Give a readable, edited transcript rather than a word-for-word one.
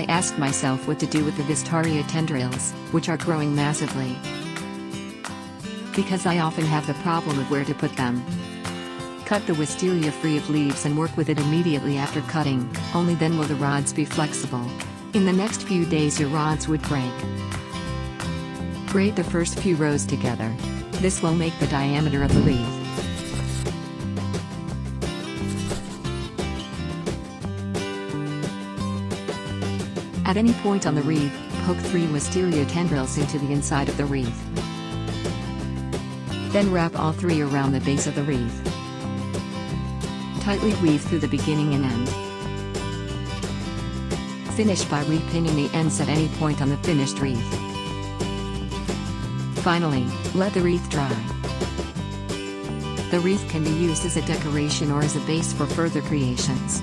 I asked myself what to do with the Vistaria tendrils, which are growing massively. Because I often have the problem of where to put them. Cut the wisteria free of leaves and work with it immediately after cutting, only then will the rods be flexible. In the next few days your rods would break. Braid the first few rows together. This will make the diameter of the wreath. At any point on the wreath, poke 3 wisteria tendrils into the inside of the wreath. Then wrap all 3 around the base of the wreath. Tightly weave through the beginning and end. Finish by repinning the ends at any point on the finished wreath. Finally, let the wreath dry. The wreath can be used as a decoration or as a base for further creations.